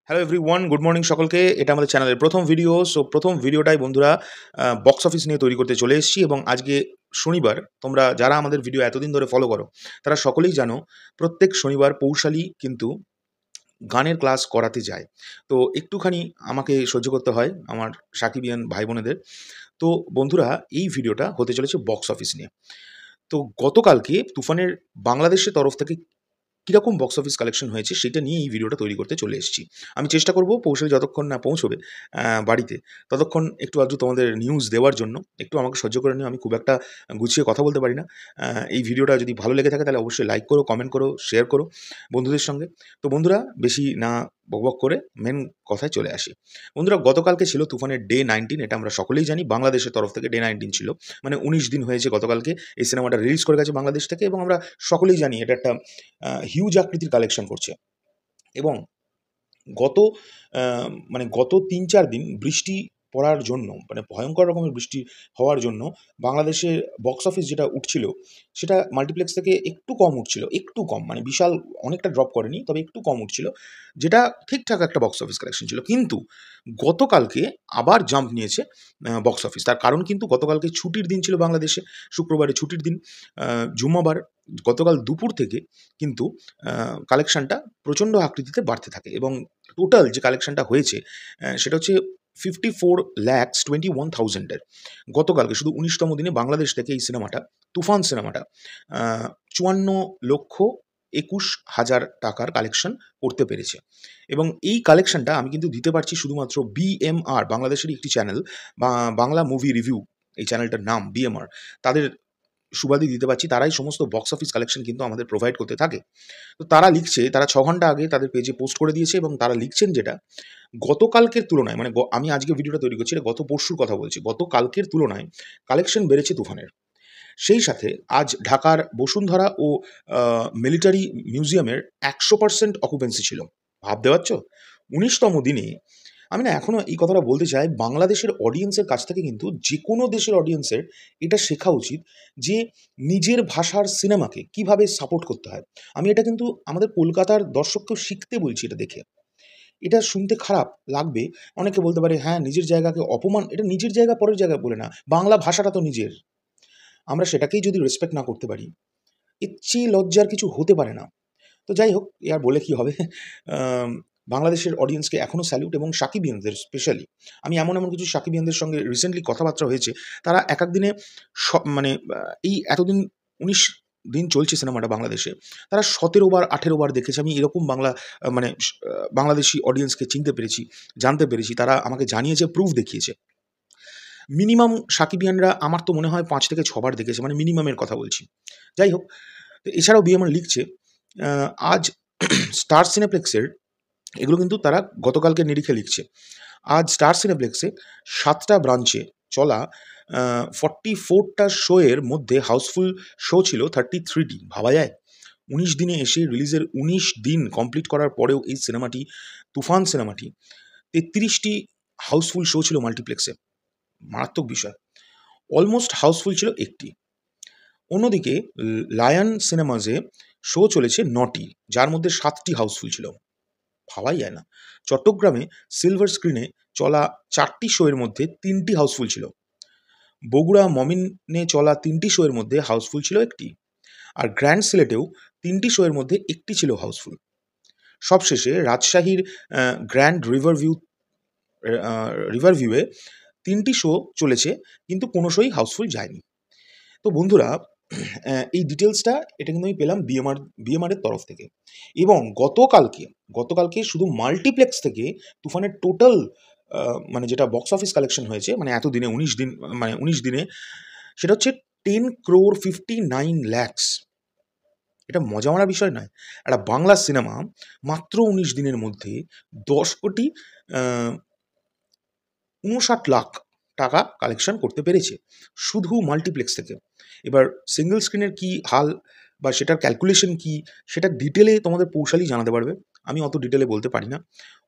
Hello everyone, good morning সকলকে। এটা আমাদের চ্যানেলের প্রথম ভিডিও। সো প্রথম ভিডিওটাই বন্ধুরা বক্স অফিস নিয়ে তৈরি করতে চলে এসেছি এবং আজকে শনিবার। তোমরা যারা আমাদের ভিডিও এতদিন ধরে ফলো করো তারা সকলেই জানো প্রত্যেক শনিবার পৌশালী কিন্তু গানের ক্লাস করাতে যায়। তো একটুখানি আমাকে সহ্য করতে হয় আমার সাকিবিয়ান ভাই বোনেদের। তো বন্ধুরা, এই ভিডিওটা হতে চলেছে বক্স অফিস নিয়ে। তো গতকালকে তুফানের বাংলাদেশের তরফ থেকে কীরকম বক্স অফিস কালেকশন হয়েছে সেটা নিয়ে এই ভিডিওটা তৈরি করতে চলে এসেছি। আমি চেষ্টা করব পৌঁছালে যতক্ষণ না পৌঁছবে বাড়িতে, ততক্ষণ একটু আধটু তোমাদের নিউজ দেওয়ার জন্য একটু আমাকে সহ্য করে নিও। আমি খুব একটা গুছিয়ে কথা বলতে পারি না। এই ভিডিওটা যদি ভালো লেগে থাকে তাহলে অবশ্যই লাইক করো, কমেন্ট করো, শেয়ার করো বন্ধুদের সঙ্গে। তো বন্ধুরা, বেশি না বকবক করে মেন কথায় চলে আসি। বন্ধুরা, গতকালকে ছিল তুফানের ডে 19। এটা আমরা সকলেই জানি, বাংলাদেশের তরফ থেকে ডে 19 ছিল। মানে 19 দিন হয়েছে গতকালকে এই সিনেমাটা রিলিজ করে গেছে বাংলাদেশ থেকে, এবং আমরা সকলেই জানি এটা একটা হিউজ আকৃতির কালেকশন করছে। এবং গত গত ৩-৪ দিন বৃষ্টি পড়ার জন্য, মানে ভয়ঙ্কর রকমের বৃষ্টি হওয়ার জন্য বাংলাদেশের বক্স অফিস যেটা উঠছিল সেটা মাল্টিপ্লেক্স থেকে একটু কম উঠছিল। একটু কম, মানে বিশাল অনেকটা ড্রপ করেনি, তবে একটু কম উঠছিল, যেটা ঠিকঠাক একটা বক্স অফিস কালেকশন ছিল। কিন্তু গতকালকে আবার জাম্প নিয়েছে বক্স অফিস। তার কারণ কিন্তু গতকালকে ছুটির দিন ছিল বাংলাদেশে, শুক্রবারে ছুটির দিন, জুম্মাবার। গতকাল দুপুর থেকে কিন্তু কালেকশানটা প্রচণ্ড আকৃতিতে বাড়তে থাকে এবং টোটাল যে কালেকশানটা হয়েছে সেটা হচ্ছে 54,21,000-এর। গতকালকে শুধু 19তম দিনে বাংলাদেশ থেকে এই সিনেমাটা, তুফান সিনেমাটা 54,21,000 টাকার কালেকশন করতে পেরেছে। এবং এই কালেকশনটা আমি কিন্তু দিতে পারছি শুধুমাত্র বিএমআর, বাংলাদেশেরই একটি চ্যানেল, বাংলা মুভি রিভিউ, এই চ্যানেলটার নাম বিএমআর, তাদের সুবাদে দিতে পারছি। তারাই সমস্ত বক্স অফিস কালেকশন কিন্তু আমাদের প্রোভাইড করতে থাকে। তো তারা লিখছে, তারা 6 ঘন্টা আগে তাদের পেজে পোস্ট করে দিয়েছে এবং তারা লিখছেন যেটা গতকালকের তুলনায়, মানে আমি আজকে ভিডিওটা তৈরি করছি, এটা গত পরশুর কথা বলছি, গতকালকের তুলনায় কালেকশন বেড়েছে তুফানের। সেই সাথে আজ ঢাকার বসুন্ধরা ও মিলিটারি মিউজিয়ামের 100% অকুপেন্সি ছিল। ভাবতে পারছো? 19তম দিনে। আমি না এখনও এই কথাটা বলতে চাই, বাংলাদেশের অডিয়েন্সের কাছ থেকে কিন্তু যে কোনো দেশের অডিয়েন্সের এটা শেখা উচিত যে নিজের ভাষার সিনেমাকে কিভাবে সাপোর্ট করতে হয়। আমি এটা কিন্তু আমাদের কলকাতার দর্শককেও শিখতে বলছি এটা দেখে। এটা শুনতে খারাপ লাগবে, অনেকে বলতে পারে হ্যাঁ নিজের জায়গাকে অপমান, এটা নিজের জায়গা পরের জায়গায় বলে না, বাংলা ভাষাটা তো নিজের। আমরা সেটাকেই যদি রেসপেক্ট না করতে পারি, এর চেয়ে লজ্জার কিছু হতে পারে না। তো যাই হোক, এ আর বলে কি হবে। আম বাংলাদেশের অডিয়েন্সকে এখনও স্যালুট, এবং সাকিবিয়ানদের স্পেশালি। আমি এমন কিছু সাকিবিয়ানদের সঙ্গে রিসেন্টলি কথাবার্তা হয়েছে, তারা এক দিনে মানে এই এতদিন ১৯ দিন চলছে সিনেমাটা বাংলাদেশে, তারা ১৭ বার ১৮ বার দেখেছে। আমি এরকম বাংলাদেশি অডিয়েন্সকে চিনতে পেরেছি, জানতে পেরেছি। তারা আমাকে জানিয়েছে, প্রুফ দেখিয়েছে। মিনিমাম সাকিবিয়ানরা আমার তো মনে হয় ৫ থেকে ৬ বার দেখেছে, মানে মিনিমামের কথা বলছি। যাই হোক, এছাড়াও বিএমআর লিখছে আজ স্টার সিনেপ্লেক্সের, এগুলো কিন্তু তারা গতকালকে নিরিখে লিখছে, আজ স্টার সিনেপ্লেক্সে 7টা ব্রাঞ্চে চলা 44টা শোয়ের মধ্যে হাউসফুল শো ছিল 33টি। ভাবা যায়? ১৯ দিনে এসে রিলিজের ১৯ দিন কমপ্লিট করার পরেও এই সিনেমাটি, তুফান সিনেমাটি ৩৩টি হাউসফুল শো ছিল মাল্টিপ্লেক্সে। মারাত্মক বিষয়। অলমোস্ট হাউসফুল ছিল একটি। অন্যদিকে লায়ন সিনেমাসে শো চলেছে 9টি, যার মধ্যে 7টি হাউসফুল ছিল। ভাবাই যায় না। চট্টগ্রামে সিলভার স্ক্রিনে চলা 4টি শোয়ের মধ্যে 3টি হাউসফুল ছিল। বগুড়া মমিনে চলা 3টি শোয়ের মধ্যে হাউসফুল ছিল একটি। আর গ্র্যান্ড সিলেটেও 3টি শোয়ের মধ্যে একটি ছিল হাউসফুল। সবশেষে রাজশাহীর গ্র্যান্ড রিভারভিউয়ে 3টি শো চলেছে, কিন্তু কোনো শোই হাউসফুল যায়নি। তো বন্ধুরা, এই ডিটেলসটা এটা কিন্তু আমি পেলাম বিএমআরের তরফ থেকে। এবং গতকালকে শুধু মাল্টিপ্লেক্স থেকে তুফানের টোটাল মানে যেটা বক্স অফিস কালেকশন হয়েছে, মানে এতদিনে 19 দিন, মানে 19 দিনে, সেটা হচ্ছে 10,59,00,000। এটা মজা মারা বিষয় নয়। একটা বাংলা সিনেমা মাত্র 19 দিনের মধ্যে 10,59,00,000 টাকা কালেকশন করতে পেরেছে শুধু মাল্টিপ্লেক্স থেকে। এবার সিঙ্গল স্ক্রিনের কী হাল বা সেটার ক্যালকুলেশন কী, সেটা ডিটেলে তোমাদের পৌশালি জানাতে পারবে। আমি অত ডিটেলে বলতে পারি না।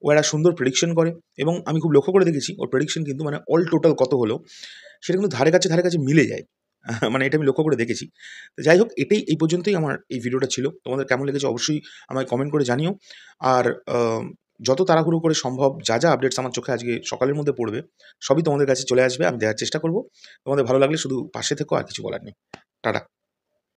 ও একটা সুন্দর প্রেডিকশন করে, এবং আমি খুব লক্ষ্য করে দেখেছি ওর প্রেডিকশন কিন্তু, মানে অল টোটাল কত হলো সেটা কিন্তু ধারে কাছে মিলে যায়। মানে এটা আমি লক্ষ্য করে দেখেছি। তো যাই হোক, এই পর্যন্তই আমার এই ভিডিওটা ছিল। তোমাদের কেমন লেগেছে অবশ্যই আমায় কমেন্ট করে জানিও। আর যত তাড়াহুড়ো করে সম্ভব যা যা আপডেটস আমার চোখে আজকে সকালের মধ্যে পড়বে সবই তোমাদের কাছে চলে আসবে, আমি দেওয়ার চেষ্টা করব। তোমাদের ভালো লাগলে শুধু পাশে থেকো, আর কিছু বলার নেই। টাটা।